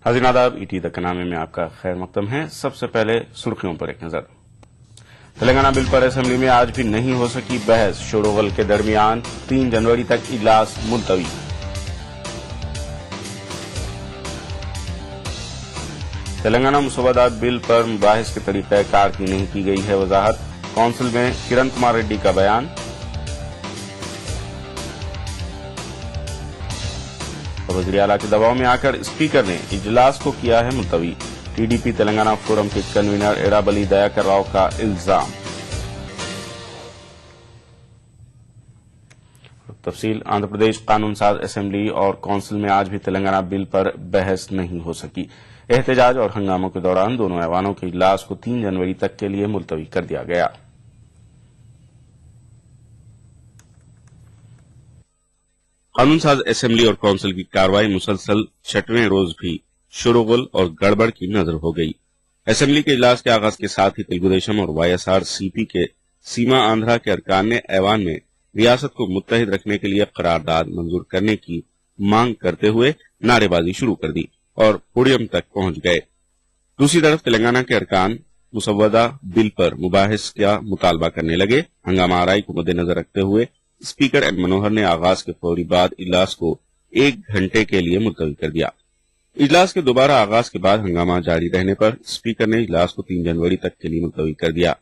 حاضرین آداب، ET تک نامے میں آپ کا خیر مقدم ہے۔ سب سے پہلے سرخیوں پر ایک نظر۔ تلنگانہ بل پر اسمبلی میں آج بھی نہیں ہو سکی بحث، شور و غل کے درمیان 3 جنوری تک اجلاس ملتوی۔ تلنگانہ مسودات بل پر مباحث کے طریقہ کار کی نہیں کی گئی ہے وضاحت، کونسل میں کرن کمار ریڈی کا بیان۔ وزیر اعلیٰ کے دباؤ میں آ کر اسپیکر نے اجلاس کو کیا ہے ملتوی، TDP تلنگانہ فورم کے کنوینر ایرابلی دیاکر راؤ کا الزام۔ تفصیل، آندھرا پردیش قانون ساز اسمبلی اور کونسل میں آج بھی تلنگانہ بل پر بحث نہیں ہو سکی۔ احتجاج اور ہنگاموں کے دوران دونوں ایوانوں کے اجلاس کو 3 جنوری تک کے لیے ملتوی کر دیا گیا۔ قانون ساز اسمبلی اور کونسل کی کارروائی مسلسل 6ویں روز بھی شور و غل اور گڑبڑ کی نظر ہو گئی۔ اسمبلی کے اجلاس کے آغاز کے ساتھ ہی تلگو دیشم اور YSRCP کے سیما آندھرا کے ارکان نے ایوان میں ریاست کو متحد رکھنے کے لیے قرارداد منظور کرنے کی مانگ کرتے ہوئے نعرے بازی شروع کر دی اور پوڈیم تک پہنچ گئے۔ دوسری طرف تلنگانہ کے ارکان مسودہ بل پر مباحث کا مطالبہ کرنے لگے۔ ہنگامہ آرائی کو مد نظر رکھتے ہوئے اسپیکر این منوہر نے آغاز کے فوری بعد اجلاس کو 1 گھنٹے کے لیے ملتوی کر دیا۔ اجلاس کے دوبارہ آغاز کے بعد ہنگامہ جاری رہنے پر اسپیکر نے اجلاس کو 3 جنوری تک کے لیے ملتوی کر دیا۔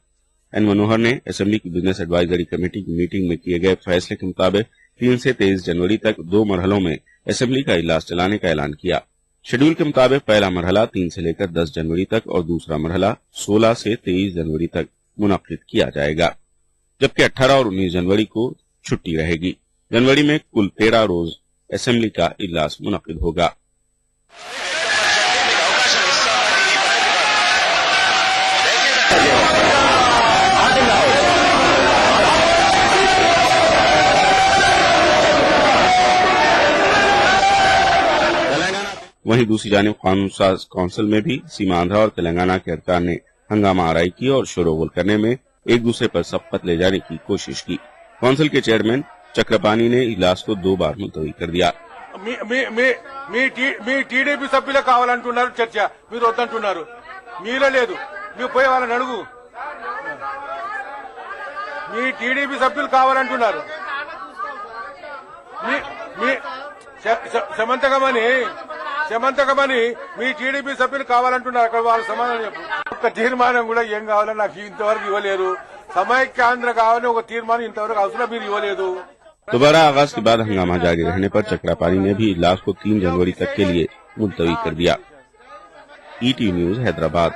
این منوہر نے اسمبلی کی بزنس ایڈوائزری کمیٹی کی میٹنگ میں کیے گئے فیصلے کے مطابق 3 سے 23 جنوری تک 2 مرحلوں میں اسمبلی کا اجلاس چلانے کا اعلان کیا۔ شیڈول کے مطابق پہلا مرحلہ 3 سے لے کر 10 جنوری تک اور دوسرا مرحلہ 16 سے 23 جنوری تک منعقد کیا جائے گا، جبکہ 18 اور 19 جنوری کو چھٹی رہے گی۔ جنوری میں کل 13 روز اسمبلی کا اجلاس منعقد ہوگا۔ وہیں دوسری جانب قانون ساز کونسل میں بھی سیما آندھرا اور تلنگانہ کے ارکان نے ہنگامہ آرائی کی اور شور و غل کرنے میں ایک دوسرے پر سبقت لے جانے کی کوشش کی۔ کونسل کے چیئرمین چکرپانی نے اجلاس کو 2 بار ملتوی کر دیا۔ మీ టీడీపీ సభ్యులే కావాలంటున్నారు చర్చ, మీరు వద్దంటున్నారు, మీరే లేదు, మీరు పోయి వాళ్ళని అడుగు, మీ టీడీపీ సభ్యులు కావాలంటున్నారు, సమంతకమని మీ టీడీపీ సభ్యులు కావాలంటున్నారు, అక్కడ వాళ్ళ సమాధానం చెప్పు। ఒక తీర్మానం కూడా ఏం కావాలని నాకు ఇంతవరకు ఇవ్వలేరు, సమైక్యాంధ్ర కావాలని ఒక తీర్మానం ఇంతవరకు అవసరం మీరు ఇవ్వలేదు। دوبارہ آغاز کے بعد ہنگامہ جاری رہنے پر چکراپانی نے بھی اجلاس کو 3 جنوری تک کے لیے ملتوی کر دیا۔ ET news Hyderabad.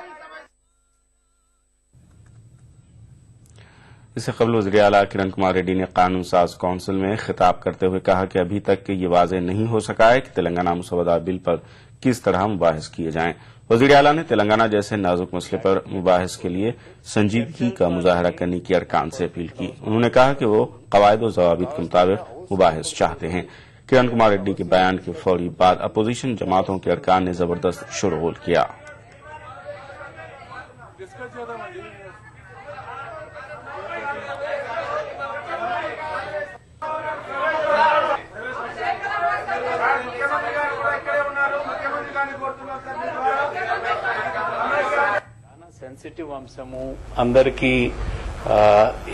اس سے قبل وزیر اعلیٰ کرن کمار ریڈی نے قانون ساز کونسل میں خطاب کرتے ہوئے کہا کہ ابھی تک یہ واضح نہیں ہو سکا ہے کہ تلنگانہ مسودہ بل پر کس طرح مباحث کیے جائیں۔ وزیر اعلیٰ نے تلنگانہ جیسے نازک مسئلے پر مباحث کے لیے سنجیدگی کا مظاہرہ کرنے کی ارکان سے اپیل کی۔ انہوں نے کہا کہ وہ قواعد و ضوابط کے مطابق مباحث چاہتے ہیں۔ کرن کمار ریڈی کے بیان کے فوری بعد اپوزیشن جماعتوں کے ارکان نے زبردست شور و غل کیا۔ సెన్సిటివ్ అంశము అందరికీ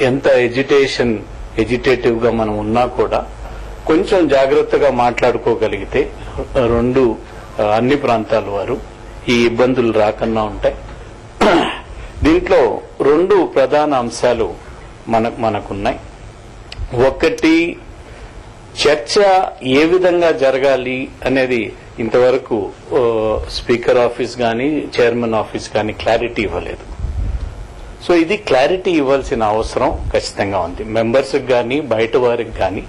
ఎంత ఎజిటేటివ్ గా మనం ఉన్నా కూడా కొంచెం జాగ్రత్తగా మాట్లాడుకోగలిగితే అన్ని ప్రాంతాల వారు ఈ ఇబ్బందులు రాకుండా ఉంటాయి। దీంట్లో 2 ప్రధాన అంశాలు మనకున్నాయి। ఒకటి, చర్చ ఏ విధంగా జరగాలి అనేది ఇంతవరకు స్పీకర్ ఆఫీస్ గాని చైర్మన్ ఆఫీస్ గాని క్లారిటీ ఇవ్వలేదు। సో ఇది క్లారిటీ ఇవ్వాల్సిన అవసరం ఖచ్చితంగా ఉంది। మెంబర్స్ గాని బయట వారికి గాని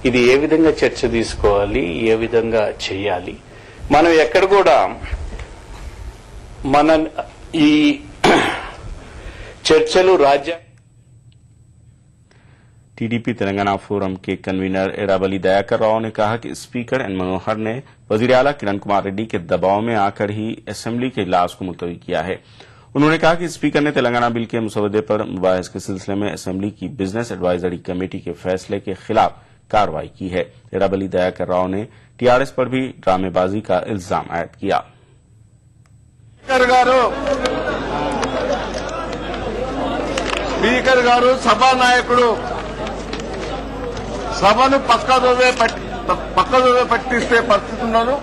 ఇది ఏ విధంగా చర్చ తీసుకోవాలి, ఏ విధంగా చేయాలి, మనం ఎక్కడ కూడా మన ఈ చర్చలు TDP تلنگانہ فورم کے کنوینر ایرابلی دیاکر راؤ نے کہا کہ اسپیکر این منوہر نے وزیر اعلیٰ کرن کمار ریڈی کے دباؤ میں آ کر ہی اسمبلی کے اجلاس کو ملتوی کیا ہے۔ انہوں نے کہا کہ اسپیکر نے تلنگانہ بل کے مسودے پر مباحث کے سلسلے میں اسمبلی کی بزنس ایڈوائزری کمیٹی کے فیصلے کے خلاف کارروائی کی ہے۔ ایرابلی دیاکر راؤ نے TRS پر بھی ڈرامے بازی کا الزام عائد کیا۔ స్పీకర్ గారు సభానాయకుడు సభను పక్కదోవే పట్టిస్తే పరిస్థితి ఉన్నాను.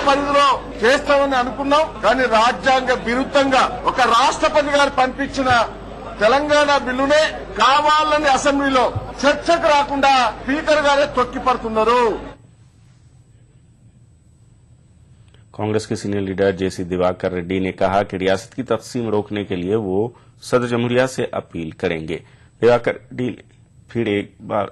పరిధిలో చేస్తామని అనుకున్నాం, కానీ రాజ్యాంగ విరుద్ధంగా ఒక రాష్ట్రపతి గారు పంపించిన తెలంగాణ బిల్లునే కావాలని అసెంబ్లీలో చర్చకు రాకుండా స్పీకర్ గారే తొక్కిపడుతున్నారు. कांग्रेस के सीनियर लीडर जेसी दिवाकर रेड्डी ने कहा कि रियासत की तकसीम रोकने के लिए वो सदर जमहूरिया से अपील करेंगे। दिवाकर रेड्डी ने फिर एक बार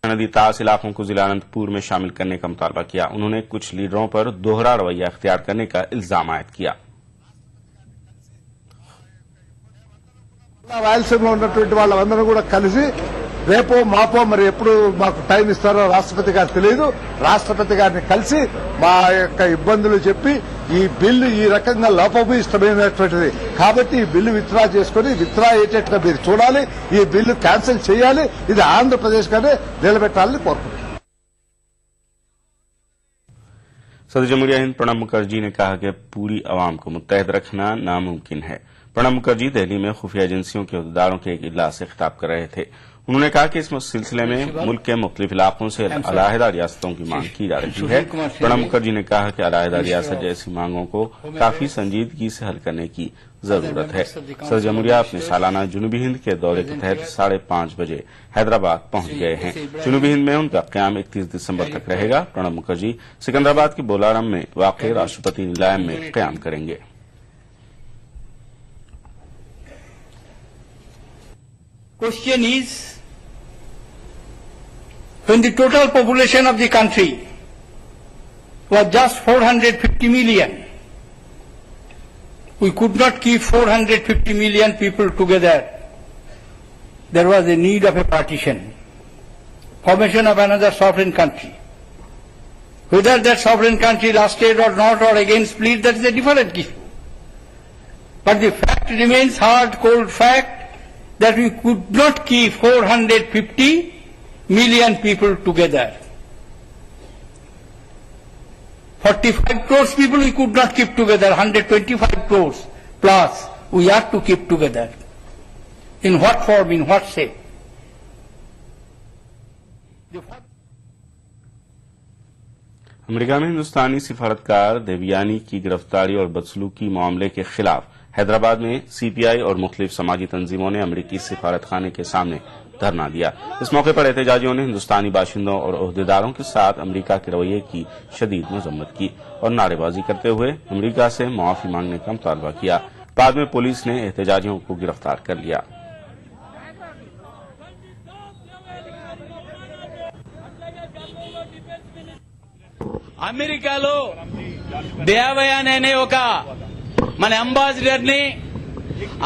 नदी तास इलाकों को जिला अनंतपुर में शामिल करने का मुतालबा किया। उन्होंने कुछ लीडरों पर दोहरा रवैया अख्तियार करने का इल्जाम आयद किया। రాయలసీమలో ఉన్నటువంటి వాళ్ళందరూ కూడా కలిసి రేపో మాపో మరి ఎప్పుడు మాకు టైం ఇస్తారో రాష్ట్రపతి గారు తెలియదు, రాష్ట్రపతి గారిని కలిసి మా యొక్క ఇబ్బందులు చెప్పి ఈ బిల్లు ఈ రకంగా లోపభూయిష్టమైనటువంటిది కాబట్టి ఈ బిల్లు విత్డ్రా చేసుకుని విత్డ్రా అయ్యేటట్టుగా మీరు చూడాలి, ఈ బిల్లు క్యాన్సిల్ చేయాలి, ఇది ఆంధ్రప్రదేశ్ గానే నిలబెట్టాలని కోరుకుంటున్నాను. सदर जमहूरिया हिंद प्रणब मुखर्जी ने कहा कि पूरी अवाम को मुत्तहद रखना नामुमकिन है। प्रणब मुखर्जी दिल्ली में खुफिया एजेंसियों के अहदेदारों के एक इजलास से खिताब कर रहे थे। उन्होंने कहा कि इस सिलसिले में मुल्क के मुख्तलिफ इलाकों से अलहदा रियासतों की मांग की जा रही है। प्रणब मुखर्जी ने कहा कि अलहदा रियासत जैसी मांगों को काफी संजीदगी से हल करने की जरूरत है। सदर जमहूरिया अपने सालाना जुनूबी हिंद के दौरे के तहत 5:30 बजे हैदराबाद पहुंच गए हैं। जुनूबी हिंद में उनका क्याम 31 दिसंबर तक रहेगा। प्रणब मुखर्जी सिकंदराबाद के बोलारम में वाक़ राष्ट्रपति नीलायम में क्याम करेंगे। Question is, when the total population of the country was just 450 million, we could not keep 450 million people together. There was a need of a partition, formation of another sovereign country. Whether that sovereign country lasted or not, or again split, that is a different issue. But the fact remains, hard, cold fact, that we could not keep 450 million people together. 45 crores people we could not keep together, 125 crores plus we have to keep together. In what form, in what shape? America में हिंदुस्तानी सिफारतकार देवयानी की गिरफ्तारी और बदसलूकी मामले के खिलाफ हैदराबाद में CPI और मुख्तलिफ समाजी तंजीमों ने अमरीकी सिफारतखाने के सामने धरना दिया। इस मौके पर एहतजाजियों ने हिंदुस्तानी बाशिंदों और ओहदेदारों के साथ अमरीका के रवैये की शदीद मजम्मत की और नारेबाजी करते हुए अमरीका से मुआफी मांगने का मुतालबा किया। बाद में पुलिस ने एहतजाजियों को गिरफ्तार कर लिया। అమెరికాలో దేవయాని అనే ఒక మన అంబాసిడర్ ని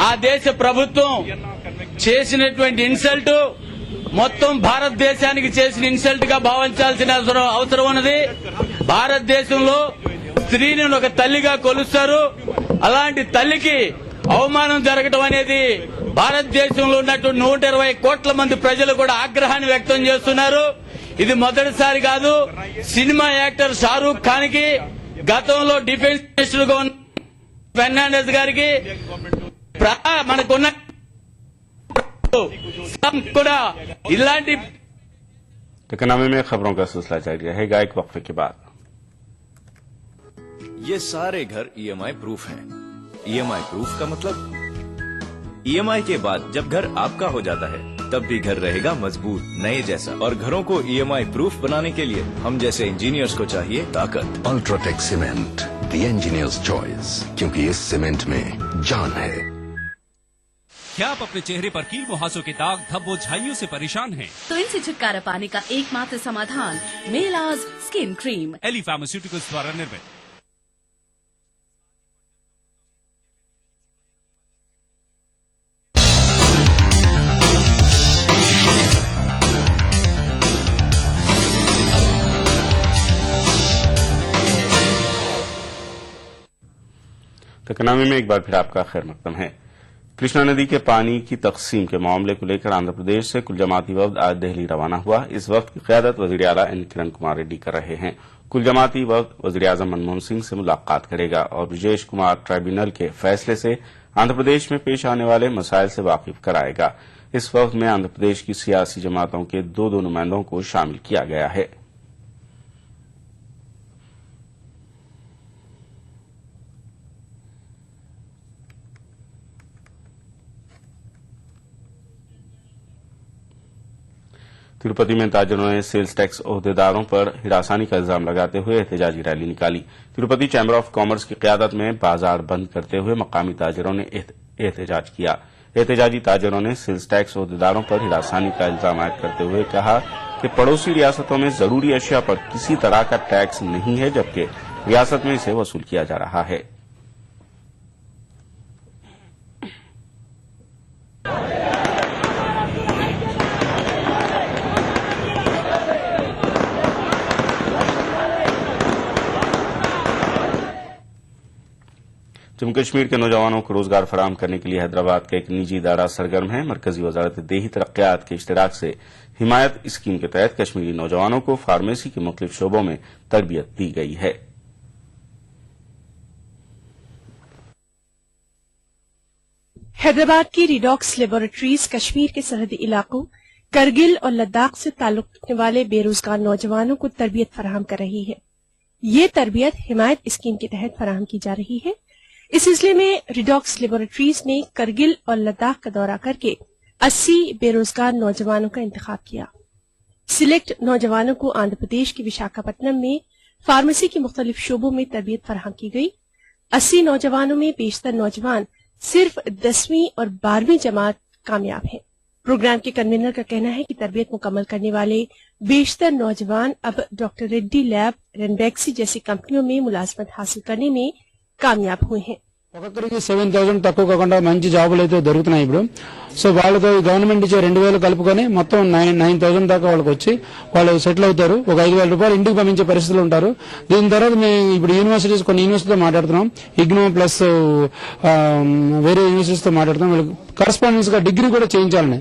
ఆ దేశ ప్రభుత్వం చేసినటువంటి ఇన్సల్ట్ మొత్తం భారతదేశానికి చేసిన ఇన్సల్ట్ గా భావించాల్సిన అవసరం ఉన్నది. భారతదేశంలో స్త్రీని ఒక తల్లిగా కొలుస్తారు. అలాంటి తల్లికి అవమానం జరగడం అనేది భారతదేశంలో ఉన్నటువంటి 120 కోట్ల మంది ప్రజలు కూడా ఆగ్రహాన్ని వ్యక్తం చేస్తున్నారు. ఇది మొదటిసారి కాదు. సినిమా యాక్టర్ షారూక్ ఖాన్ కి గతంలో డిఫెన్స్ మినిస్టర్ గా ఉన్న ఫెర్నాండెస్ గారికి మనకున్న కూడా ఇలాంటి टकनामे में खबरों का सिलसिला जारी रहेगा एक वक्फे के बाद। ये सारे घर ईएमआई प्रूफ हैं। ईएमआई प्रूफ का मतलब ईएमआई के बाद जब घर आपका हो जाता है तब भी घर रहेगा मजबूत नए जैसा। और घरों को ईएमआई प्रूफ बनाने के लिए हम जैसे इंजीनियर्स को चाहिए ताकत। UltraTech cement, the engineers choice, क्योंकि इस सीमेंट में जान है। क्या आप अपने चेहरे पर कील मुहासों के दाग धब्बों झाइयों से परेशान हैं? तो इनसे छुटकारा पाने का एकमात्र समाधान मेलाज स्किन क्रीम, एली फार्मास्यूटिकल्स द्वारा निर्मित। टकनामे में एक बार फिर आपका खैर मकदम है। कृष्णा नदी के पानी की तकसीम के मामले को लेकर आंध्र प्रदेश से कुल जमाती वफ्द आज दिल्ली रवाना हुआ। इस वफ्द की क़यादत वज़ीर आला एन किरण कुमार रेड्डी कर रहे हैं। कुल जमाती वफ्द वज़ीर आज़म मनमोहन सिंह से मुलाकात करेगा और ब्रजेश कुमार ट्राइब्यूनल के फैसले से आंध्र प्रदेश में पेश आने वाले मसाइल से वाकिफ कराएगा। इस वफ्द में आंध्र प्रदेश की सियासी जमातों के दो नुमाइंदों को शामिल किया गया है। तिरुपति में ताजिरों ने सेल्स टैक्स ओहदेदारों पर हिरासानी का इल्जाम लगाते हुए एहतजाजी रैली निकाली। तिरुपति चैम्बर ऑफ कॉमर्स की क़यादत में बाजार बंद करते हुए मकामी ताजिरों ने एहतजाज किया। एहतजाजी ताजिरों ने सेल्स टैक्स ओहदेदारों पर हिरासानी का इल्जाम आयद करते हुए कहा कि पड़ोसी रियासतों में जरूरी अशिया पर किसी तरह का टैक्स नहीं है, जबकि रियासत में इसे वसूल किया जा रहा है। जम्मू कश्मीर के नौजवानों को रोजगार फराहम करने के लिए हैदराबाद का एक निजी इदारा सरगर्म है। मरकजी वजारत देही तरक्यात के इश्तराक से हिमायत स्कीम के तहत कश्मीरी नौजवानों को फार्मेसी के मुख्तलिफ शोबों में तरबियत दी गई है। हैदराबाद की रिडॉक्स लेबोरेटरीज कश्मीर के सरहदी इलाकों करगिल और लद्दाख से ताल्लुक रखने वाले बेरोजगार नौजवानों को तरबियत फराहम कर रही है। ये तरबियत हिमायत स्कीम के तहत फराहम की जा रही है। इस सिलसिले में रिडॉक्स लेबोरेटरीज ने करगिल और लद्दाख का दौरा करके 80 बेरोजगार नौजवानों का इंतखाब किया। सिलेक्ट नौजवानों को आंध्र प्रदेश के विशाखापट्टनम में फार्मेसी के मुख्तलिफ शोबों में तरबियत फराहम की गई। 80 नौजवानों में बेशतर नौजवान सिर्फ 10वीं और 12वीं जमात कामयाब हैं। प्रोग्राम के कन्वीनर का कहना है कि तरबियत मुकम्मल करने वाले बेशतर नौजवान अब डॉक्टर रेड्डी लैब, रेनबैक्सी जैसी कंपनियों में मुलाजमत हासिल करने में కామయాబ్ हुए हैं। ఒక్కొక్కరికి 7,000 తక్కువ కాకుండా మంచి జాబులు అయితే దొరుకుతున్నాయి ఇప్పుడు. సో వాళ్ళకి గవర్నమెంట్ ఇచ్చే 2,000 కలుపుకొని మొత్తం 9,000 దాకా వాళ్ళకి వచ్చి వాళ్ళు సెటిల్ అవుతారు. ఒక 5,000 రూపాయలు ఇంటికి పంపించే పరిస్థితులు ఉంటారు. దీని తర్వాత మేము ఇప్పుడు యూనివర్సిటీస్ కొన్ని యూనివర్సిటీతో మాట్లాడుతున్నాం. ఇగ్నో ప్లస్ వేరే యూనివర్సిటీస్తో మాట్లాడుతున్నాం. వాళ్ళకి కరస్పాండెన్స్ గా డిగ్రీ కూడా చేయించాలని.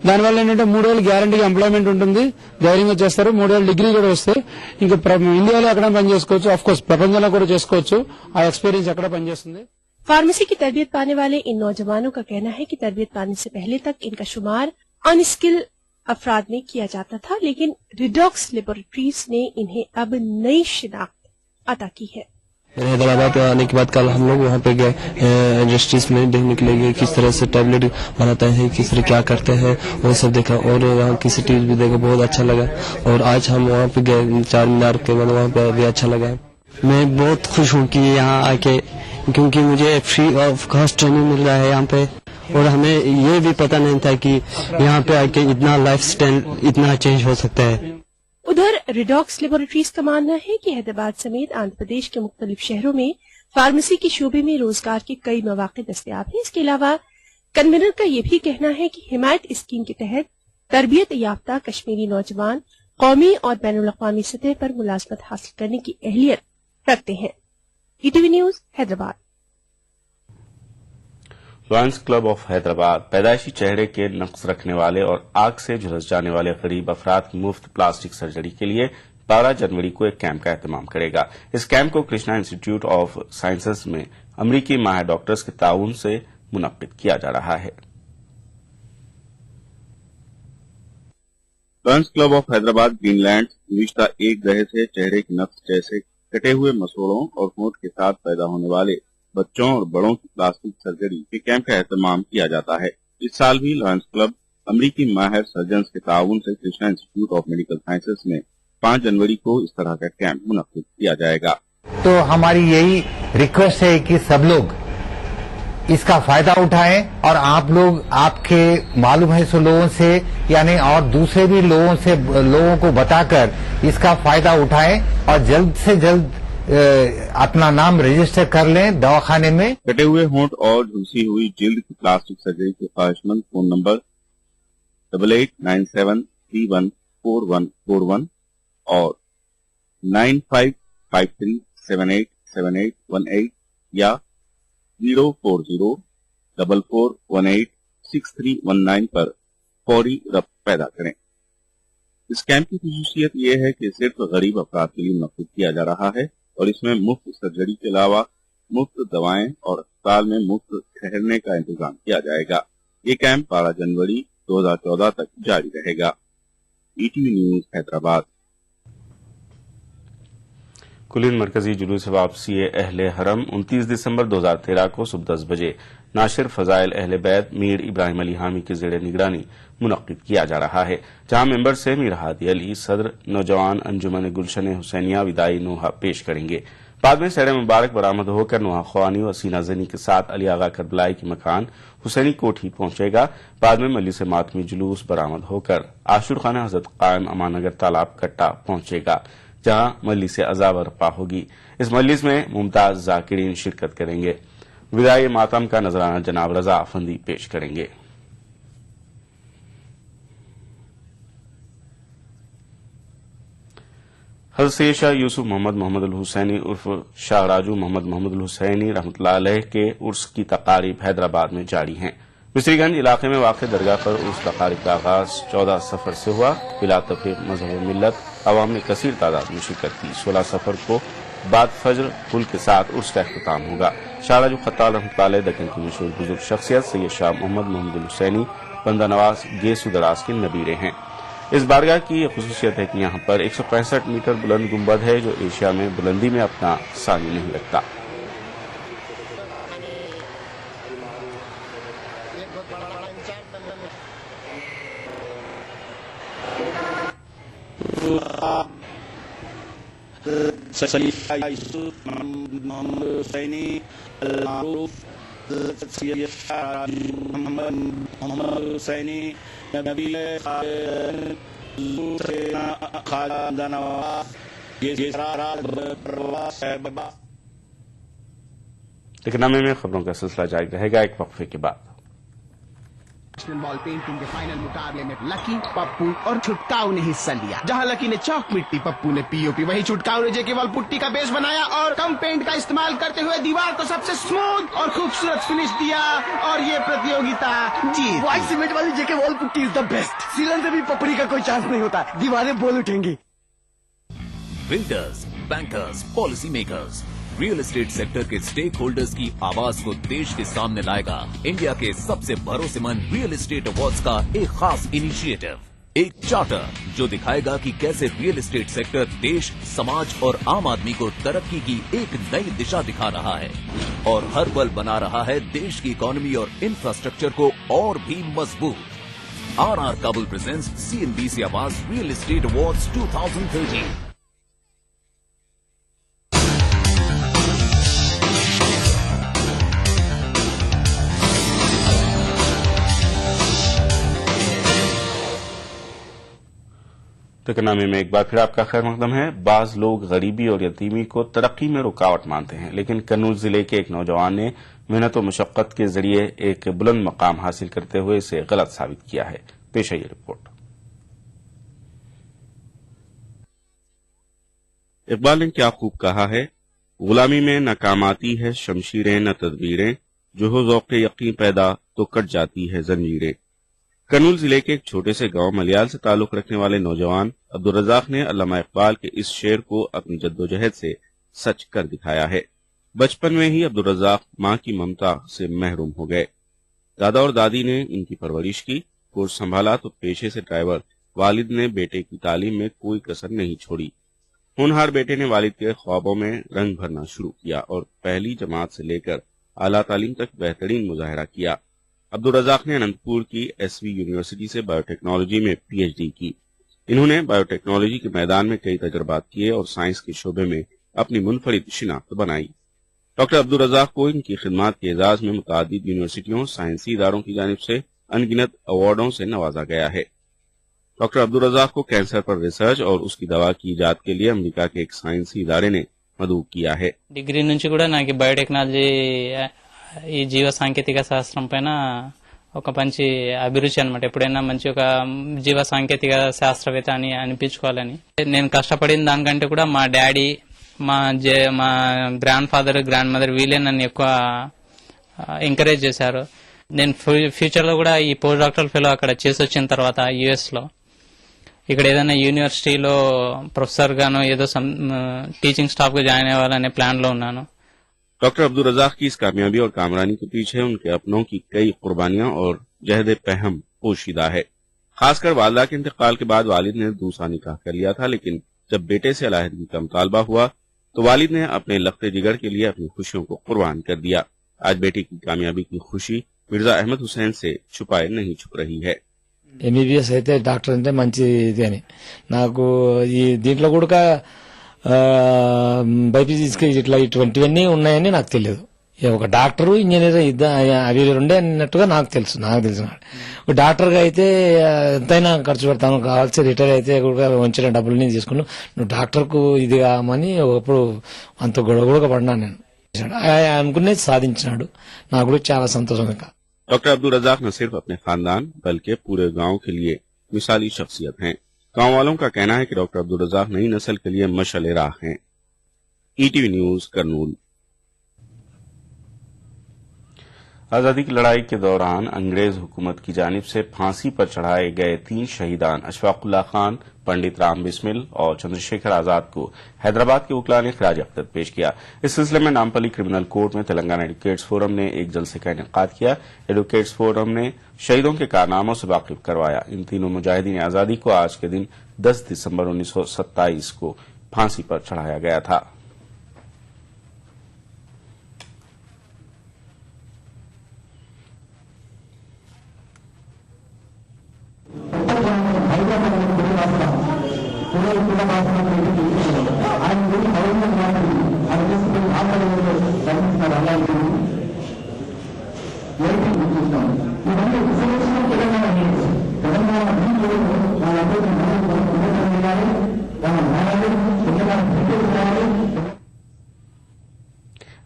దానివల్ల ఏంటంటే 3 ఏళ్ళు గ్యారంటీగా ఎంప్లాయ్మెంట్ ఉంటుంది, ధైర్యంగా చేస్తారు. 3 ఏళ్ళు డిగ్రీ కూడా వస్తే ఇంకా ఇండియాలో ఎక్కడ పని చేసుకోవచ్చు, ఆఫ్ కోర్స్ ప్రపంచంలో కూడా చేసుకోవచ్చు. ఆ ఎక్స్పీరియన్స్ ఎక్కడ పనిచేస్తుంది. फार्मेसी की तरबियत पाने वाले इन नौजवानों का कहना है कि तरबियत पाने से पहले तक इनका शुमार अनस्किल अफराद में किया जाता था, लेकिन रिडॉक्स लेबोरेटरीज ने इन्हें अब नई शिनाख्त अता की है। हैदराबाद आने के बाद कल हम लोग वहाँ पे गए इंडस्ट्रीज में देखने के लिए किस तरह से टैबलेट बनाते हैं, किस तरह क्या करते हैं, वो सब देखा और वहाँ की सिटीज भी देखा, बहुत अच्छा लगा। और आज हम वहाँ पे गए चार मीनार के बाद, वहाँ पे भी अच्छा लगा। मैं बहुत खुश हूँ कि यहाँ आके, क्योंकि मुझे फ्री ऑफ कॉस्ट ट्रेनिंग मिल रहा है यहाँ पे, और हमें ये भी पता नहीं था कि यहाँ पे आके इतना लाइफ स्टाइल इतना चेंज हो सकता है। उधर रिडॉक्स लेबोरेटरीज का मानना है कि हैदराबाद समेत आंध्र प्रदेश के मुख्तलिफ शहरों में फार्मेसी के शोबे में रोजगार के कई मौके दस्तयाब हैं। इसके अलावा कन्वीनर का यह भी कहना है कि हिमायत स्कीम के तहत तरबियत याफ्ता कश्मीरी नौजवान कौमी और बैनुल-अक़वामी सतह पर मुलाजमत हासिल करने की अहलियत रखते हैं। ETV news Hyderabad. Lions club of Hyderabad पैदाइशी चेहरे के नक्स रखने वाले और आग से झुलस जाने वाले गरीब अफराद की मुफ्त प्लास्टिक सर्जरी के लिए 12 जनवरी को एक कैंप का एहतमाम करेगा। इस कैंप को कृष्णा इंस्टीट्यूट ऑफ साइंसेज में अमरीकी माहिर डॉक्टर्स के ताउन से मुनक्किद किया जा रहा है। Lions club of Hyderabad Greenland गुज़िश्ता एक दहर से चेहरे के नक्स जैसे कटे हुए मसूड़ों और होंठ के साथ पैदा होने वाले बच्चों और बड़ों की प्लास्टिक सर्जरी के कैंप का एहतमाम किया जाता है। इस साल भी लॉयंस क्लब अमरीकी माहिर सर्जन के ताउन से Krishna institute of medical sciences में 5 जनवरी को इस तरह का कैंप मुनक्किद किया जाएगा। तो हमारी यही रिक्वेस्ट है कि सब लोग इसका फायदा उठाएं, और आप लोग आपके मालूम है सो लोगों से यानी और दूसरे भी लोगों को बताकर इसका फायदा उठाएं और जल्द से जल्द अपना नाम रजिस्टर कर लें दवाखाने में। कटे हुए होंठ और झुलसी हुई जिल्द की प्लास्टिक सर्जरी के ख्वाहिशमंद फोन नंबर 8897314141 और 9553787818 या 040 44186319 पर फौरी रब्त पैदा करें। इस कैंप की खसूसियत ये है कि सिर्फ गरीब अफराद के लिए मुनक्किद किया जा रहा है और इसमें मुफ्त सर्जरी के अलावा मुफ्त दवाएं और अस्पताल में मुफ्त ठहरने का इंतजाम किया जाएगा। ये कैंप 12 जनवरी 2014 तक जारी रहेगा। ETV news Hyderabad. कुलीन मरकजी जुलूस वापसी अहले हरम 29 दिसंबर 2013 को सुबह 10 बजे नाशिर फजाइल अहले बैत मीर इब्राहिम अली हामी के जेर निगरानी मुनक्किद किया जा रहा है, जहां मेंबर से मीर हादी अली सदर नौजवान अंजुमन गुलशन हुसैनिया विदाई नोहा पेश करेंगे। बाद में सैर मुबारक बरामद होकर नोहा ख्वानी और सीना जनी के साथ अली आगा करबलाई के मकान हुसैनी कोठी पहुंचेगा। बाद में मजलिस मातमी जुलूस बरामद होकर आशुर खाना हजरत कायम अमानगर तालाब कट्टा पहुंचेगा, जहां मजलिस अज़ा बर्पा होगी। इस मजलिस में मुमताज जाकिरीन शिरकत करेंगे। विदाई मातम का नजराना जनाब रजा अफंदी पेश करेंगे। हज़रत शाह यूसुफ मोहम्मद अल हुसैनी उर्फ शाह राजू मोहम्मद अल हुसैनी रहमतुल्लाह अलैह के उर्स की तकारीब हैदराबाद में जारी हैं। मिस्रीगंज इलाके में वाक़ दरगाह पर उर्स तकारीब का आगाज 14 सफर से हुआ। बिला तफरीक मजहब व मिल्लत अवाम ने कसीर तादाद में शिरकत की। 16 सफर को बाद फजर पुल के साथ उर्स का इख्तिताम होगा। शाह राजू खत्ताल रहमतुल्लाह अलैह दक्कन की मशहूर बुजुर्ग शख्सियत सैयद शाह मोहम्मद अल हुसैनी बंदा नवाज गेसु दराज के नबीरे हैं। इस बारगाह की खुसूसियत है कि यहाँ पर 165 मीटर बुलंद गुंबद है, जो एशिया में बुलंदी में अपना सानी नहीं रखता। इकनामे में खबरों का सिलसिला जारी रहेगा एक वक्फे के बाद। नेशनल बॉल पेंटिंग के फाइनल मुकाबले में लकी, पप्पू और छुटकाऊ ने हिस्सा लिया। जहां लकी ने चौक मिट्टी, पप्पू ने पीओपी, वहीं छुटकाऊ ने जेके वॉल पुट्टी का बेस बनाया और कम पेंट का इस्तेमाल करते हुए दीवार को सबसे स्मूथ और खूबसूरत फिनिश दिया और ये प्रतियोगिता जीत। व्हाइट सीमेंट वाली JK wall putty is the best. सीलन से भी पपड़ी का कोई चांस नहीं होता, दीवारें बोल उठेंगी। Builders, bankers, policy makers, real estate sector के स्टेक होल्डर्स की आवाज को देश के सामने लाएगा इंडिया के सबसे भरोसेमंद रियल एस्टेट अवार्ड्स का एक खास इनिशिएटिव, एक चार्टर जो दिखाएगा कि कैसे रियल एस्टेट सेक्टर देश, समाज और आम आदमी को तरक्की की एक नई दिशा दिखा रहा है और हर पल बना रहा है देश की इकोनॉमी और इंफ्रास्ट्रक्चर को और भी मजबूत। RR काबुल प्रेजेंट्स CNBC आवाज रियल एस्टेट अवार्ड्स 2013। इकनामी में एक बार फिर आपका खैर मकदम है। बाज लोग गरीबी और यतीमी को तरक्की में रुकावट मानते हैं, लेकिन कन्नौज जिले के एक नौजवान ने मेहनत और मशक्कत के जरिए एक बुलंद मकाम हासिल करते हुए इसे गलत साबित किया है। पेश है ये रिपोर्ट। इकबाल ने क्या खूब कहा है, गुलामी में न काम आती है शमशीरें न तदबीरें, जो हो ज़ौक़े यकीन पैदा तो कट जाती है जंजीरें। कन्नौज जिले के एक छोटे से गांव मलियाल से ताल्लुक रखने वाले नौजवान अब्दुल रज़ाक ने अल्लामा इकबाल के इस शेर को अपनी जद्दोजहद से सच कर दिखाया है। बचपन में ही अब्दुल रज़ाक मां की ममता से महरूम हो गए। दादा और दादी ने इनकी परवरिश की, कोर्स संभाला तो पेशे से ड्राइवर। वालिद ने बेटे की तालीम में कोई कसर नहीं छोड़ी। होनहार बेटे ने वालिद के ख्वाबों में रंग भरना शुरू किया और पहली जमात से लेकर आला तालीम तक बेहतरीन मुजाहरा किया। अब्दुल रज़ाक ने अनंतपुर की SV यूनिवर्सिटी से बायोटेक्नोलॉजी में PhD की। इन्होंने बायोटेक्नोलॉजी के मैदान में कई तजर्बात किए और साइंस के शोबे में अपनी मुनफरिद शिनाख्त बनाई। डॉक्टर अब्दुल रज़ाक को इनकी खिदमात के एजाज में मुतादिद यूनिवर्सिटियों, साइंसी इदारों की जानिब से अनगिनत अवार्डों से नवाजा गया है। डॉक्टर अब्दुल रज़ाक को कैंसर पर रिसर्च और उसकी दवा की इजाद के लिए अमेरिका के एक साइंसी इदारे ने मदऊ किया है। డిగ్రీ నుంచి కూడా నాకు బయోటెక్నాలజీ ఈ జీవ సాంకేతిక శాస్త్రం పైన ఒక మంచి అభిరుచి అన్నమాట. ఎప్పుడైనా మంచి ఒక జీవ సాంకేతిక శాస్త్రవేత్త అని అనిపించుకోవాలని నేను కష్టపడిన దానికంటే కూడా మా డాడీ, మా గ్రాండ్ ఫాదర్, గ్రాండ్ మదర్ వీళ్ళే నన్ను ఎక్కువ ఎంకరేజ్ చేశారు. నేను ఫ్యూచర్ లో కూడా ఈ పోస్ట్ డాక్టరల్ ఫెలో అక్కడ చేసి వచ్చిన తర్వాత యుఎస్ లో ఇక్కడ ఏదైనా యూనివర్సిటీలో ప్రొఫెసర్ గానో ఏదో టీचिंग स्टाफ గా జాయిన్ అవ్వాలనే ప్లాన్ లో ఉన్నాను. डॉक्टर अब्दुल रज़ाक की इस कामयाबी और कामरानी के पीछे उनके अपनों की कई कुर्बानियां और जहद पहम पोशीदा है। खासकर वालदा के इंतकाल के बाद वालिद ने दूसरा निकाह कर लिया था, लेकिन जब बेटे से अलहदगी का मुतालबा हुआ तो वालिद ने अपने लख्ते जिगर के लिए अपनी खुशियों को कुर्बान कर दिया। आज बेटे की कामयाबी की खुशी मिर्जा अहमद हुसैन से छुपाए नहीं छुप रही है। ఎంబీబీఎస్ అయితే డాక్టర్ అంటే మంచి ఇది అని నాకు ఈ దీంట్లో కూడా బైపీసీకి ఇట్లా ఇటువంటివన్నీ ఉన్నాయని నాకు తెలియదు. ఒక డాక్టరు ఇంజనీర్ అవి రెండే అన్నట్టుగా నాకు తెలిసిన డాక్టర్ గా అయితే ఎంతైనా ఖర్చు పెడతాను, కావాల్సి రిటైర్ అయితే కూడా వంచిన డబ్బులు నేను తీసుకున్నాను. నువ్వు డాక్టర్ కు ఇది కామని ఒకప్పుడు అంత గొడవ పడినాను నేను. అనుకునేది సాధించినాడు, నాకు కూడా చాలా సంతోషంగా. डॉक्टर अब्दुल रज़ाक न सिर्फ अपने खानदान बल्कि पूरे गांव के लिए मिसाली शख्सियत हैं। गांव वालों का कहना है कि डॉक्टर अब्दुल रज़ाक नई नस्ल के लिए मशाल-ए राह हैं। ETV news Kurnool. आजादी की लड़ाई के दौरान अंग्रेज हुकूमत की जानिब से फांसी पर चढ़ाए गए 3 शहीदान अशफाकुल्लाह खान, पंडित राम बिस्मिल और चंद्रशेखर आजाद को हैदराबाद के वकला ने खिराज अक़ीदत पेश किया। इस सिलसिले में नामपल्ली क्रिमिनल कोर्ट में तेलंगाना एडवोकेट्स फोरम ने एक जलसे का इनेकाद किया। एडवोकेट्स फोरम ने शहीदों के कारनामों से वाकिफ करवाया। इन तीनों मुजाहिदीन आजादी को आज के दिन 10 दिसंबर 1927 को फांसी पर चढ़ाया गया था।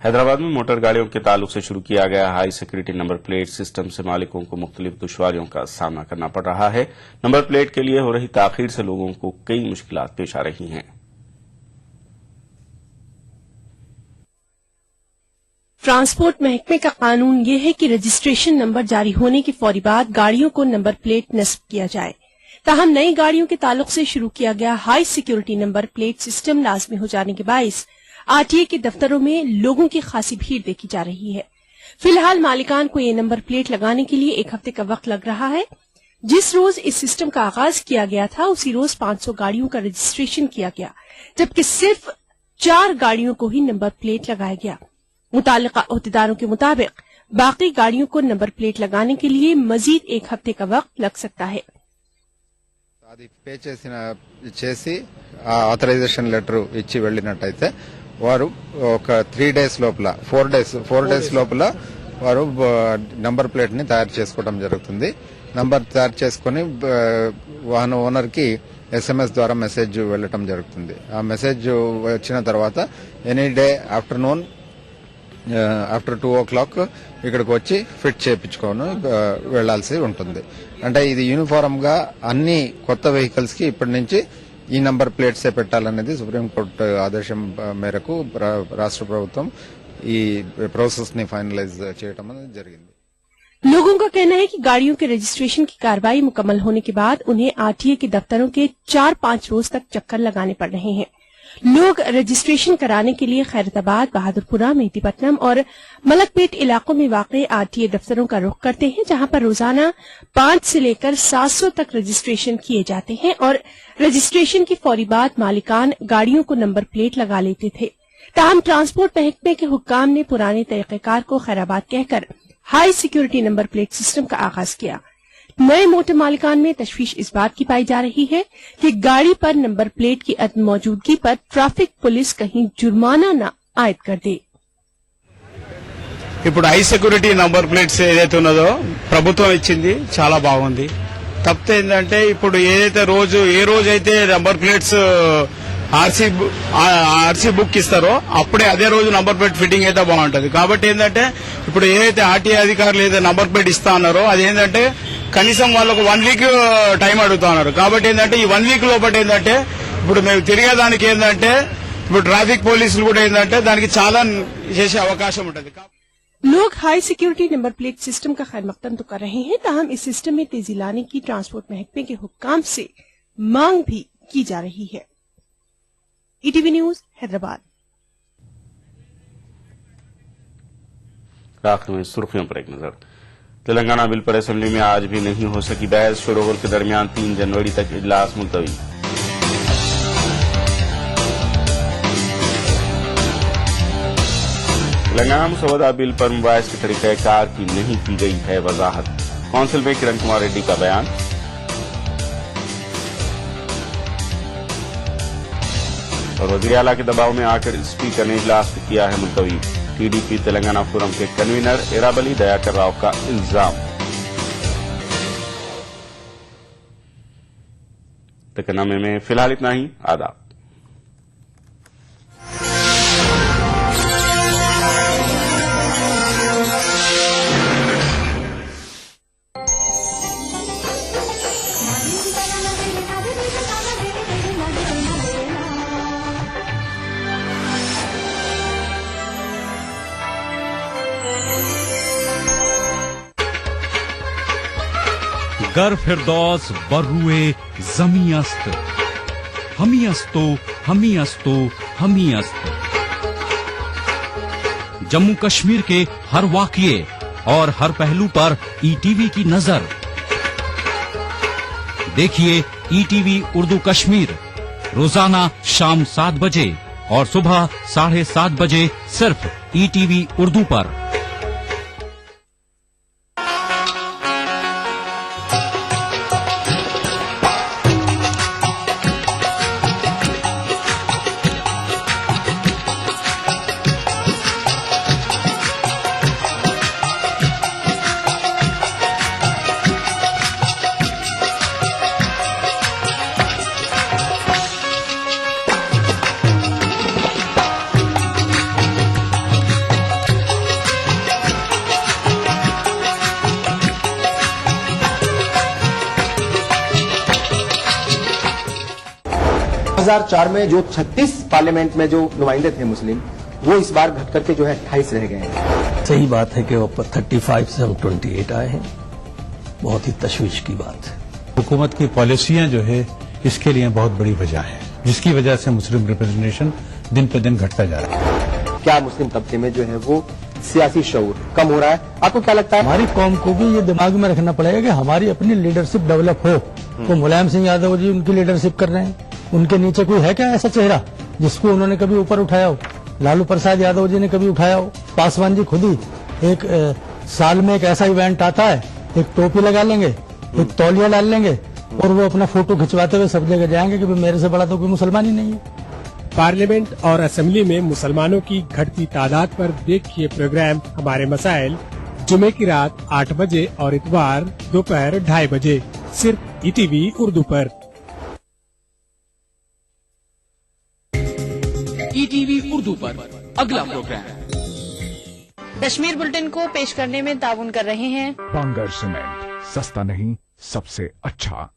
हैदराबाद में मोटर गाड़ियों के ताल्लुक से शुरू किया गया high security number plate system से मालिकों को मुख्तलिफ दुश्वारियों का सामना करना पड़ रहा है। नंबर प्लेट के लिए हो रही ताखीर से लोगों को कई मुश्किलात पेश आ रही हैं। ट्रांसपोर्ट महकमे का कानून ये है कि रजिस्ट्रेशन नंबर जारी होने के फौरी बाद गाड़ियों को नंबर प्लेट नस्ब किया जाए। ताहम नई गाड़ियों के ताल्लुक से शुरू किया गया high security number plate system लाजमी हो जाने के बाइस आरटीए के दफ्तरों में लोगों की खासी भीड़ देखी जा रही है। फिलहाल मालिकान को ये नंबर प्लेट लगाने के लिए 1 हफ्ते का वक्त लग रहा है। जिस रोज इस सिस्टम का आगाज किया गया था उसी रोज 500 गाड़ियों का रजिस्ट्रेशन किया गया, जबकि सिर्फ 4 गाड़ियों को ही नंबर प्लेट लगाया गया। मुतालिका अहदेदारों के मुताबिक बाकी गाड़ियों को नंबर प्लेट लगाने के लिए मजीद 1 हफ्ते का वक्त लग सकता है। అది పే చేసి ఆథరైజేషన్ లెటర్ ఇచ్చి వెళ్ళినట్టయితే వారు ఒక 3 డేస్ లోపల 4 డేస్ లోపల వారు నంబర్ ప్లేట్ ని తయారు చేసుకోవడం జరుగుతుంది. నంబర్ తయారు చేసుకుని వాహన ఓనర్ కి ఎస్ఎంఎస్ ద్వారా మెసేజ్ వెళ్ళటం జరుగుతుంది. ఆ మెసేజ్ వచ్చిన తర్వాత any day afternoon after 2 o'clock ఇక్కడికి వచ్చి ఫిట్ చేయించుకొని వెళ్లాల్సి ఉంటుంది. అంటే ఇది యూనిఫారం గా అన్ని కొత్త వెహికల్స్ కి ఇప్పటి నుంచి ఈ నంబర్ ప్లేట్సే పెట్టాలనేది సుప్రీంకోర్టు ఆదేశం మేరకు రాష్ట్ర ప్రభుత్వం ఈ ప్రాసెస్ ని ఫైనలైజ్ చేయడం జరిగింది. लोगों का कहना है कि गाड़ियों के रजिस्ट्रेशन की कार्रवाई मुकम्मल होने के बाद उन्हें आरटीए के दफ्तरों के 4-5 रोज तक चक्कर लगाने पड़ रहे हैं। लोग रजिस्ट्रेशन कराने के लिए खैरताबाद, बहादुरपुरा, मेहदीपट्टनम और मलकपेट इलाकों में वाक़ आरटीए दफ्तरों का रुख करते हैं, जहां पर रोजाना 5 से लेकर 700 तक रजिस्ट्रेशन किए जाते हैं और रजिस्ट्रेशन की फौरी बाद मालिकान गाड़ियों को नंबर प्लेट लगा लेते थे। ताहम ट्रांसपोर्ट महकमे के हुक्काम ने पुराने तरीक़ेकार को खैराबाद कहकर high security number plate system का आगाज किया। नए मोटर मालिकान में तशवीश इस बात की पाई जा रही है कि गाड़ी पर नंबर प्लेट की अदम मौजूदगी पर ट्रैफिक पुलिस कहीं जुर्माना न आयद कर दे। ఇప్పుడు హై సెక్యూరిటీ నంబర్ ప్లేట్స్ ఏదైతే ఉన్నదో ప్రభుత్వం ఇచ్చింది, చాలా బాగుంది. తప్పితే ఏంటంటే ఇప్పుడు ఏదైతే ఏ రోజైతే నంబర్ ప్లేట్స్ ఆర్సీ బుక్ ఇస్తారో అప్పుడే అదే రోజు నంబర్ ప్లేట్ ఫిట్టింగ్ అయితే బాగుంటది. కాబట్టి ఏంటంటే ఇప్పుడు ఏదైతే ఆర్టీఏ అధికారులు ఏదైతే నంబర్ ప్లేట్ ఇస్తా ఉన్నారో అదేంటంటే కనీసం వాళ్ళకు 1 వీక్ టైం అడుగుతా ఉన్నారు. కాబట్టి ఏంటంటే ఈ 1 వీక్ లోపల ఏంటంటే ఇప్పుడు మేము తిరిగేదానికి ఏంటంటే ఇప్పుడు ట్రాఫిక్ పోలీసులు కూడా ఏంటంటే దానికి చాలా చేసే అవకాశం ఉంటుంది. लोग high security number plate system का खैर मकदम तो कर रहे हैं, ताहम इस सिस्टम में तेजी लाने की ट्रांसपोर्ट महकमे के हुक्काम से मांग भी की जा रही है। ETV news Hyderabad. आखिर में सुर्खियों पर एक नजर। तेलंगाना बिल पर असेंबली में आज भी नहीं हो सकी बहस, शोरगुल के दरमियान 3 जनवरी तक इजलास मुलतवी। तेलंगाना मुसवदा बिल पर मुबाहिस के तरीक़ाकार की नहीं की गई है वजाहत, काउंसिल में किरण कुमार रेड्डी का बयान। और वज़ीर आला के दबाव में आकर स्पीकर ने इजलास किया है मुलतवी। टीडीपी तेलंगाना फोरम के कन्वीनर एराबली दयाकर राव का इल्जाम। तकनामे में फिलहाल इतना ही। आदाब। गर फिरदौस बर्रुए जमी अस्त, हमी अस्तो हमी अस्तो हमी अस्त। जम्मू कश्मीर के हर वाकये और हर पहलू पर ईटीवी की नजर। देखिए ईटीवी उर्दू कश्मीर रोजाना शाम 7 बजे और सुबह 7:30 बजे सिर्फ ईटीवी उर्दू पर। में जो 36 पार्लियामेंट में जो नुमाइंदे थे मुस्लिम, वो इस बार घट करके जो है 28 रह गए हैं। सही बात है कि वो 35 से हम 28 आए हैं, बहुत ही तशवीश की बात है। हुकूमत की पॉलिसियां जो है इसके लिए बहुत बड़ी वजह है, जिसकी वजह से मुस्लिम रिप्रेजेंटेशन दिन पर दिन घटता जा रहा है। क्या मुस्लिम तबके में जो है वो सियासी शऊर कम हो रहा है? आपको क्या लगता है? हमारी कौम को भी ये दिमाग में रखना पड़ेगा कि हमारी अपनी लीडरशिप डेवलप हो। तो मुलायम सिंह यादव जी उनकी लीडरशिप कर रहे हैं, उनके नीचे कोई है क्या ऐसा चेहरा जिसको उन्होंने कभी ऊपर उठाया हो? लालू प्रसाद यादव जी ने कभी उठाया हो? पासवान जी खुद ही एक साल में एक ऐसा इवेंट आता है, एक टोपी लगा लेंगे, एक तौलिया डाल लेंगे और वो अपना फोटो खिंचवाते हुए सब जगह जाएंगे कि मेरे से बड़ा तो कोई मुसलमान ही नहीं है। पार्लियामेंट और असेंबली में मुसलमानों की घटती तादाद पर देखिए प्रोग्राम हमारे मसाइल, जुमे की रात 8 बजे और इतवार दोपहर 2:30 बजे सिर्फ ईटीवी उर्दू पर। ईटीवी उर्दू पर अगला प्रोग्राम कश्मीर बुलेटिन को पेश करने में ताउन कर रहे हैं बांगर सीमेंट, सस्ता नहीं सबसे अच्छा।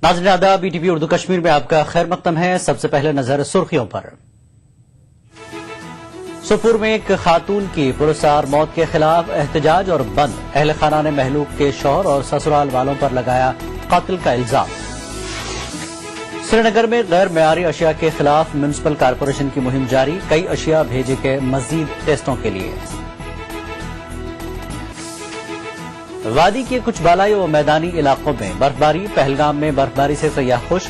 नाज़रीन आदाब, ईटीवी उर्दू कश्मीर में आपका खैर मकदम है। सबसे पहले नजर सुर्खियों पर। सुपुर में एक खातून की पुरस्कार मौत के खिलाफ एहतजाज और बंद। अहल खाना ने महलूक के शौहर और ससुराल वालों पर लगाया कातिल का इल्जाम। श्रीनगर में गैर मेयारी अशिया के खिलाफ म्युनिसिपल कारपोरेशन की मुहिम जारी, कई अशिया भेजे गए मजीद टेस्टों के लिए। वादी के कुछ बालाई व मैदानी इलाकों में बर्फबारी, पहलगाम में बर्फबारी से सयाह खुश।